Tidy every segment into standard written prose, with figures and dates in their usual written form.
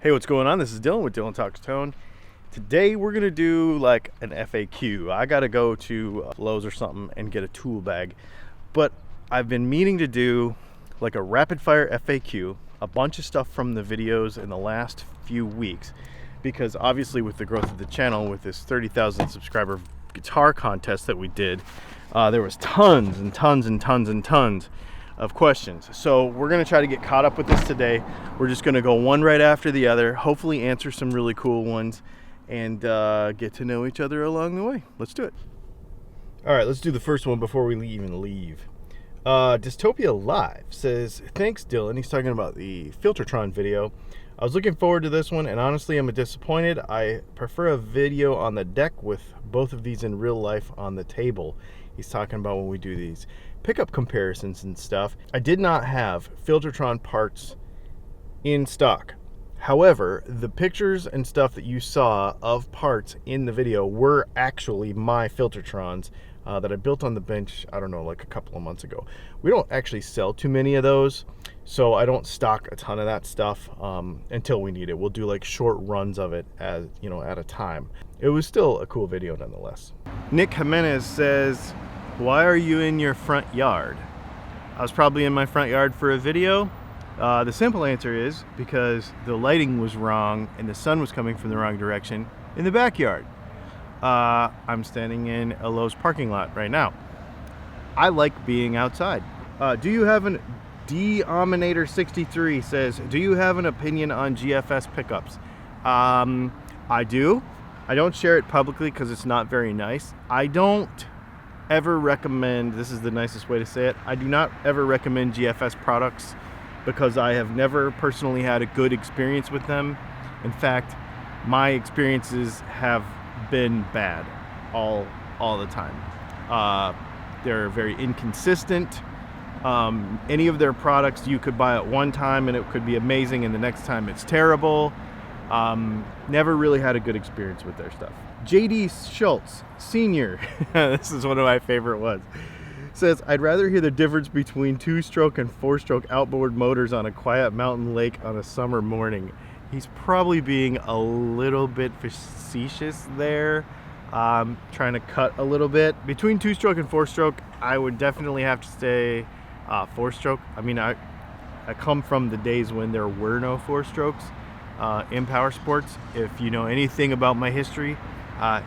Hey, what's going on? This is Dylan with Dylan Talks Tone. Today we're gonna do like an FAQ. I gotta go to Lowe's or something and get a tool bag, but I've been meaning to do like a rapid fire FAQ, a bunch of stuff from the videos in the last few weeks, because obviously with the growth of the channel, with this 30,000 subscriber guitar contest that we did, there was tons and tons and tons and tons of questions. So we're gonna try to get caught up with this today. We're just gonna go one right after the other, hopefully answer some really cool ones, and get to know each other along the way. Let's do it. All right, let's do the first one before we even leave. Dystopia Live says, thanks Dylan. He's talking about the Tron video. I was looking forward to this one, and honestly I'm disappointed. I prefer a video on the deck with both of these in real life on the table. He's talking about when we do these pickup comparisons and stuff. I did not have Tron parts in stock. However, the pictures and stuff that you saw of parts in the video were actually my Trons that I built on the bench, I don't know, like a couple of months ago. We don't actually sell too many of those, so I don't stock a ton of that stuff until we need it. We'll do like short runs of it as, you know, at a time. It was still a cool video nonetheless. Nick Jimenez says, why are you in your front yard? I was probably in my front yard for a video. The simple answer is because the lighting was wrong and the sun was coming from the wrong direction in the backyard. I'm standing in a Lowe's parking lot right now. I like being outside. Do you have an Dominator 63 says, do you have an opinion on GFS pickups? I do. I don't share it publicly because it's not very nice. I don't ever recommend, this is the nicest way to say it, I do not ever recommend GFS products because I have never personally had a good experience with them. In fact, my experiences have been bad all the time. They're very inconsistent. Any of their products you could buy at one time and it could be amazing, and the next time it's terrible. Never really had a good experience with their stuff. JD Schultz Sr., this is one of my favorite ones, says, I'd rather hear the difference between 2-stroke and 4-stroke outboard motors on a quiet mountain lake on a summer morning. He's probably being a little bit facetious there, trying to cut a little bit. Between 2-stroke and 4-stroke, I would definitely have to say 4-stroke. I mean, I come from the days when there were no 4-strokes in power sports. If you know anything about my history,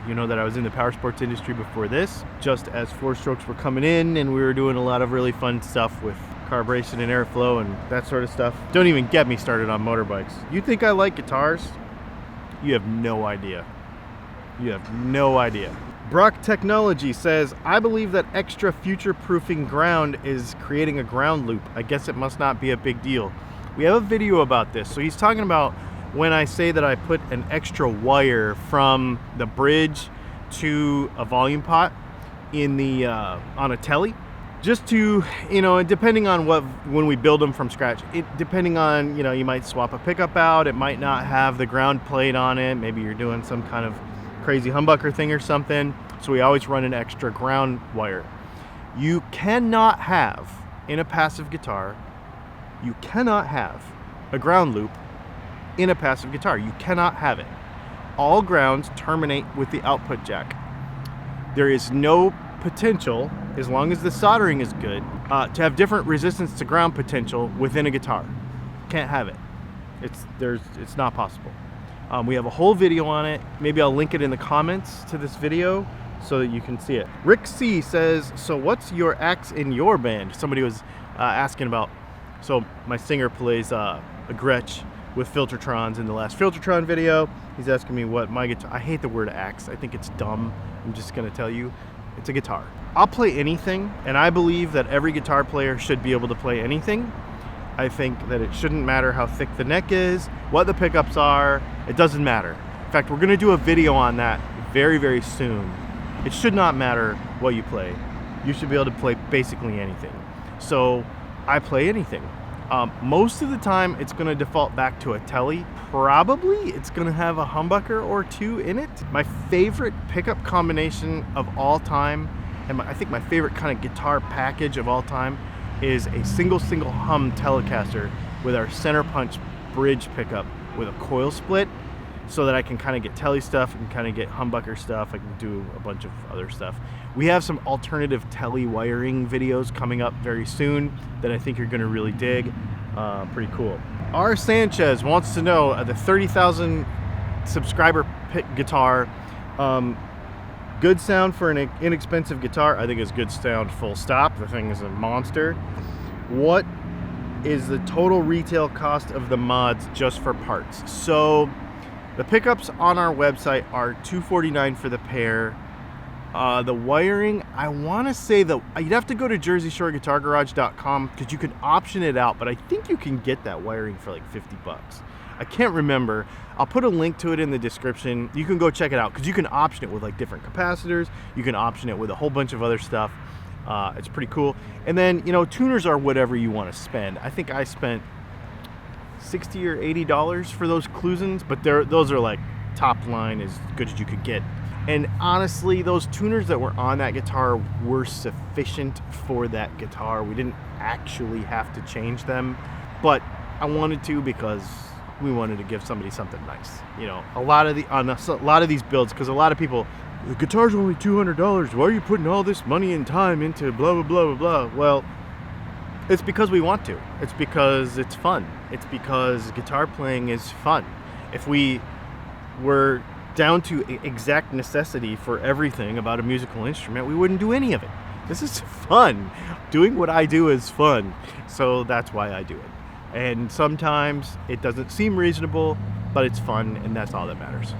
you know that I was in the power sports industry before this, just as 4-strokes were coming in, and we were doing a lot of really fun stuff with carburation and airflow and that sort of stuff. Don't even get me started on motorbikes. You think I like guitars? You have no idea. You have no idea. Brock Technology says, I believe that extra future-proofing ground is creating a ground loop. I guess it must not be a big deal. We have a video about this. So he's talking about when I say that I put an extra wire from the bridge to a volume pot in the on a telly, just to, you know, depending on when we build them from scratch, depending on, you know, you might swap a pickup out, it might not have the ground plate on it, maybe you're doing some kind of crazy humbucker thing or something, so we always run an extra ground wire. You cannot have, in a passive guitar, you cannot have a ground loop in a passive guitar. You cannot have it. All grounds terminate with the output jack. There is no potential, as long as the soldering is good, to have different resistance to ground potential within a guitar. Can't have it. It's not possible. We have a whole video on it. Maybe I'll link it in the comments to this video so that you can see it. Rick C says, so what's your axe in your band? Somebody was asking about, so my singer plays a Gretsch with Trons in the last Tron video. He's asking me what my guitar, I hate the word axe. I think it's dumb. I'm just gonna tell you, it's a guitar. I'll play anything, and I believe that every guitar player should be able to play anything. I think that it shouldn't matter how thick the neck is, what the pickups are, it doesn't matter. In fact, we're gonna do a video on that very, very soon. It should not matter what you play. You should be able to play basically anything. So I play anything. Most of the time it's going to default back to a telly. Probably it's going to have a humbucker or two in it. My favorite pickup combination of all time, and I think my favorite kind of guitar package of all time, is a single hum Telecaster with our center punch bridge pickup with a coil split, so that I can kind of get telly stuff and kind of get humbucker stuff. I can do a bunch of other stuff. We have some alternative telly wiring videos coming up very soon that I think you're going to really dig. Pretty cool. R. Sanchez wants to know the 30,000 subscriber guitar. Good sound for an inexpensive guitar. I think it's good sound full stop. The thing is a monster. What is the total retail cost of the mods just for parts? So the pickups on our website are $249 for the pair. The wiring, I want to say that you'd have to go to JerseyShoreGuitarGarage.com because you can option it out, but I think you can get that wiring for like 50 bucks. I can't remember. I'll put a link to it in the description. You can go check it out because you can option it with like different capacitors. You can option it with a whole bunch of other stuff. It's pretty cool. And then, you know, tuners are whatever you want to spend. I think I spent $60 or $80 for those Klusons, but those are like top line, as good as you could get. And honestly, those tuners that were on that guitar were sufficient for that guitar. We didn't actually have to change them, but I wanted to because we wanted to give somebody something nice. You know, a lot of these builds, because a lot of people, the guitar's only $200. Why are you putting all this money and time into blah, blah, blah, blah, blah? Well, it's because we want to. It's because it's fun. It's because guitar playing is fun. If we were down to exact necessity for everything about a musical instrument, we wouldn't do any of it. This is fun. Doing what I do is fun. So that's why I do it. And sometimes it doesn't seem reasonable, but it's fun, and that's all that matters.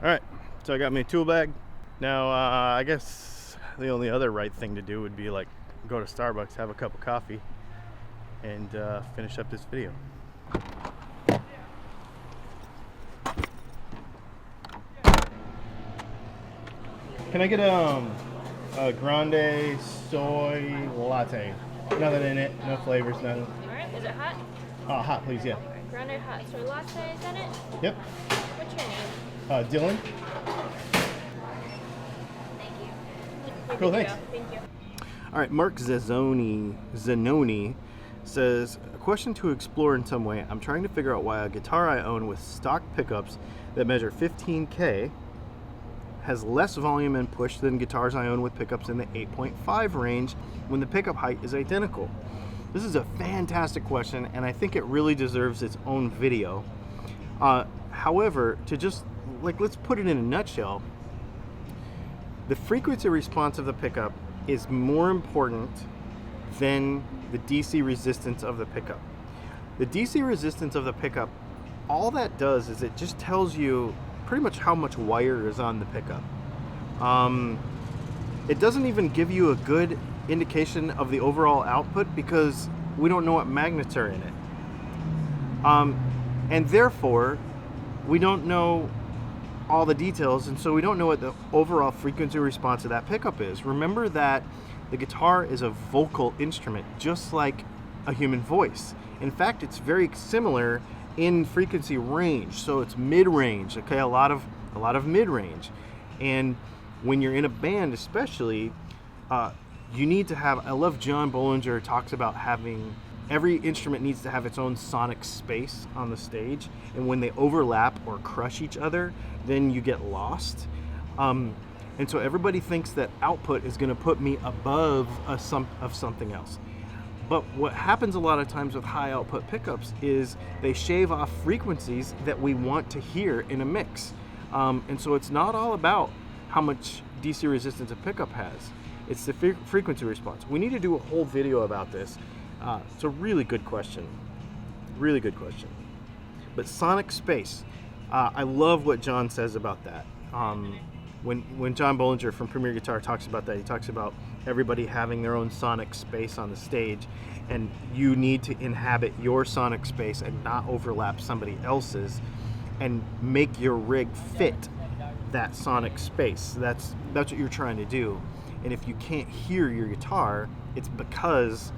All right, so I got me a tool bag. Now, I guess the only other right thing to do would be like go to Starbucks, have a cup of coffee, and finish up this video. Can I get a grande soy latte? Nothing in it, no flavors, nothing. Alright, is it hot? Hot, please, yeah. Alright, grande hot soy latte, is that it? Yep. What's your name? Dylan. Thank you. Cool, thanks. Thank you. All right, Mark Zanoni says, a question to explore in some way. I'm trying to figure out why a guitar I own with stock pickups that measure 15K has less volume and push than guitars I own with pickups in the 8.5 range when the pickup height is identical. This is a fantastic question, and I think it really deserves its own video. However, to just, like, let's put it in a nutshell, the frequency response of the pickup is more important than the DC resistance of the pickup. The DC resistance of the pickup, all that does is it just tells you pretty much how much wire is on the pickup. It doesn't even give you a good indication of the overall output because we don't know what magnets are in it. And therefore, we don't know all the details, and so we don't know what the overall frequency response of that pickup is. Remember that the guitar is a vocal instrument, just like a human voice. In fact, it's very similar in frequency range, so it's mid-range. Okay, a lot of mid-range, and when you're in a band, especially, you need to have. I love John Bollinger talks about having every instrument needs to have its own sonic space on the stage, and when they overlap or crush each other, then you get lost. And so everybody thinks that output is going to put me above something else. But what happens a lot of times with high output pickups is they shave off frequencies that we want to hear in a mix. And so it's not all about how much DC resistance a pickup has. It's the frequency response. We need to do a whole video about this. It's a really good question. Really good question. But sonic space, I love what John says about that. When John Bollinger from Premier Guitar talks about that, he talks about everybody having their own sonic space on the stage, and you need to inhabit your sonic space and not overlap somebody else's, and make your rig fit that sonic space. That's what you're trying to do. And if you can't hear your guitar, it's because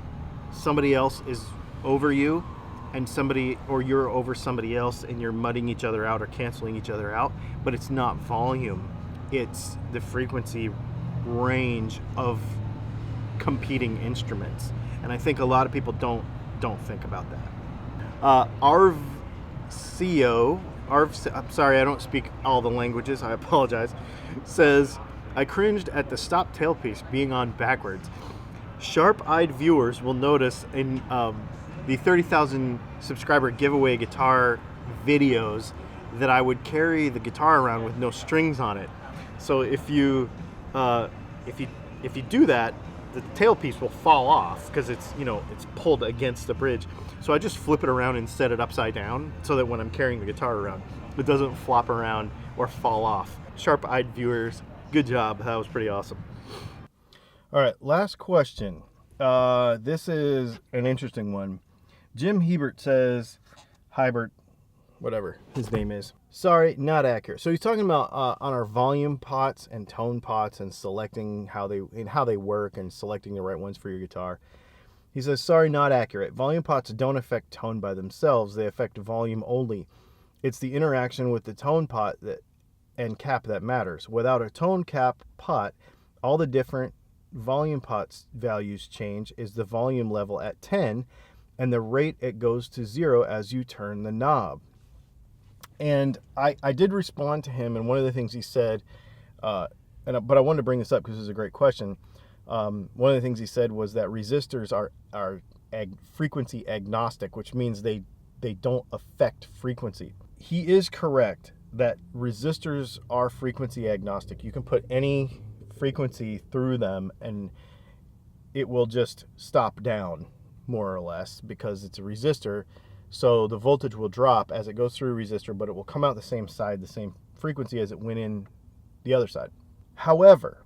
somebody else is over you, and you're over somebody else, and you're mudding each other out or canceling each other out. But it's not volume, it's the frequency range of competing instruments. And I think a lot of people don't think about that. Arv CEO, I'm sorry, I don't speak all the languages, I apologize, says, I cringed at the stop tailpiece being on backwards. Sharp-eyed viewers will notice in the 30,000 subscriber giveaway guitar videos that I would carry the guitar around with no strings on it. So if you do that, the tailpiece will fall off because it's pulled against the bridge. So I just flip it around and set it upside down so that when I'm carrying the guitar around, it doesn't flop around or fall off. Sharp-eyed viewers, good job. That was pretty awesome. All right, last question. This is an interesting one. Jim Hebert says, Hybert, whatever his name is. Sorry, not accurate. So he's talking about on our volume pots and tone pots and selecting how they work and selecting the right ones for your guitar. He says, sorry, not accurate. Volume pots don't affect tone by themselves. They affect volume only. It's the interaction with the tone pot and cap that matters. Without a tone cap pot, all the different volume pots values change is the volume level at 10 and the rate it goes to 0 as you turn the knob. And I did respond to him, and one of the things he said, but I wanted to bring this up because this is a great question. One of the things he said was that resistors are frequency agnostic, which means they don't affect frequency. He is correct that resistors are frequency agnostic. You can put any frequency through them and it will just stop down, more or less, because it's a resistor. So the voltage will drop as it goes through a resistor, but it will come out the same side, the same frequency as it went in the other side. However,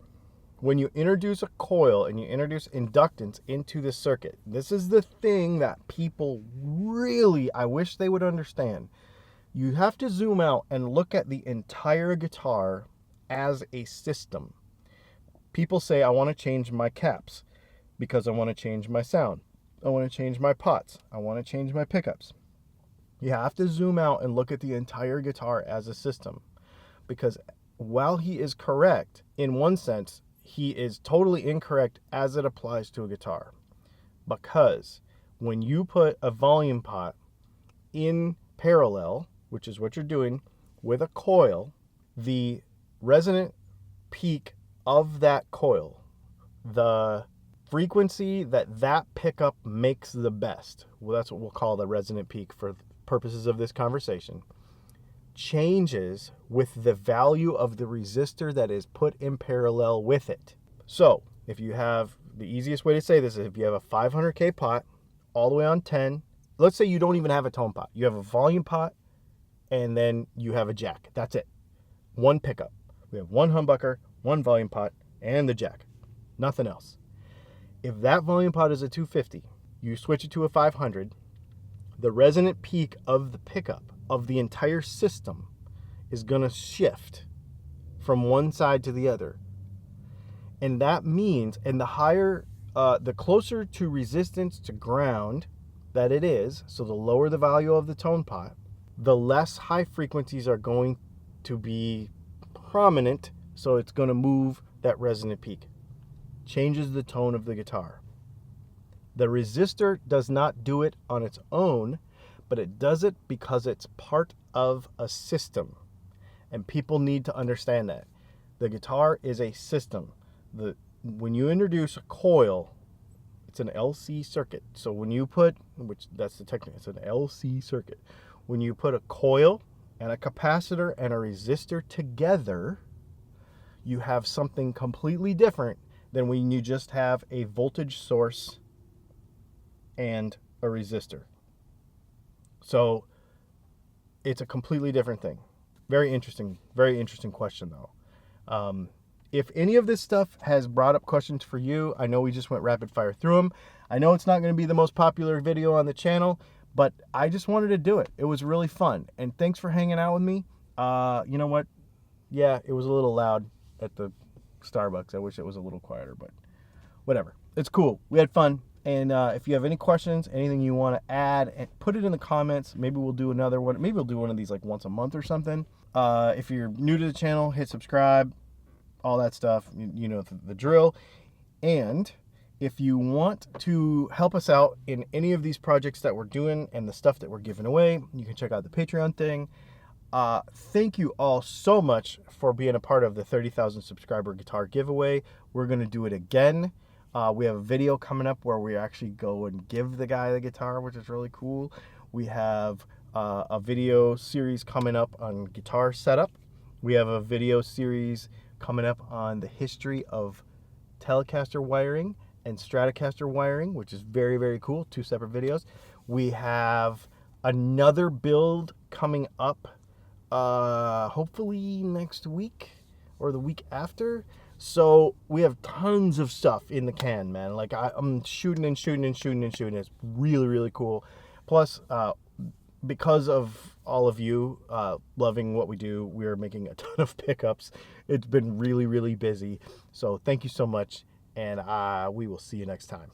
when you introduce a coil and you introduce inductance into the circuit, this is the thing that people really, I wish they would understand. You have to zoom out and look at the entire guitar as a system. People say, I want to change my caps because I want to change my sound. I want to change my pots. I want to change my pickups. You have to zoom out and look at the entire guitar as a system, because while he is correct in one sense, he is totally incorrect as it applies to a guitar. Because when you put a volume pot in parallel, which is what you're doing with a coil, the resonant peak of that coil, the frequency that pickup makes the best, well, that's what we'll call the resonant peak for purposes of this conversation, changes with the value of the resistor that is put in parallel with it. So if you have, the easiest way to say this is if you have a 500K pot all the way on 10, let's say you don't even have a tone pot. You have a volume pot and then you have a jack. That's it. One pickup. We have one humbucker, one volume pot, and the jack. Nothing else. If that volume pot is a 250, you switch it to a 500, the resonant peak of the pickup of the entire system is going to shift from one side to the other. And that means, and the higher, the closer to resistance to ground that it is, so the lower the value of the tone pot, the less high frequencies are going to be prominent, so it's going to move that resonant peak. Changes the tone of the guitar. The resistor does not do it on its own, but it does it because it's part of a system. And people need to understand that. The guitar is a system. When you introduce a coil, it's an LC circuit. So when you put, which that's the technique, it's an LC circuit. When you put a coil and a capacitor and a resistor together, you have something completely different than when you just have a voltage source and a resistor. So it's a completely different thing. Very interesting question though. If any of this stuff has brought up questions for you, I know we just went rapid fire through them. I know it's not going to be the most popular video on the channel, but I just wanted to do it. It was really fun. And thanks for hanging out with me. You know what? Yeah, it was a little loud at the Starbucks. I wish it was a little quieter, but whatever. It's cool. We had fun. And if you have any questions, anything you want to add, and put it in the comments. Maybe we'll do another one. Maybe we'll do one of these like once a month or something. If you're new to the channel, hit subscribe, all that stuff. You know the drill. And If you want to help us out in any of these projects that we're doing and the stuff that we're giving away, you can check out the Patreon thing. Thank you all so much for being a part of the 30,000 subscriber guitar giveaway. We're going to do it again. We have a video coming up where we actually go and give the guy the guitar, which is really cool. We have a video series coming up on guitar setup. We have a video series coming up on the history of Telecaster wiring and Stratocaster wiring, which is very, very cool. 2 separate videos. We have another build coming up hopefully next week or the week after. So we have tons of stuff in the can, man. Like I'm shooting and shooting and shooting and shooting. It's really, really cool. Plus, because of all of you loving what we do, we're making a ton of pickups. It's been really, really busy. So thank you so much, and we will see you next time.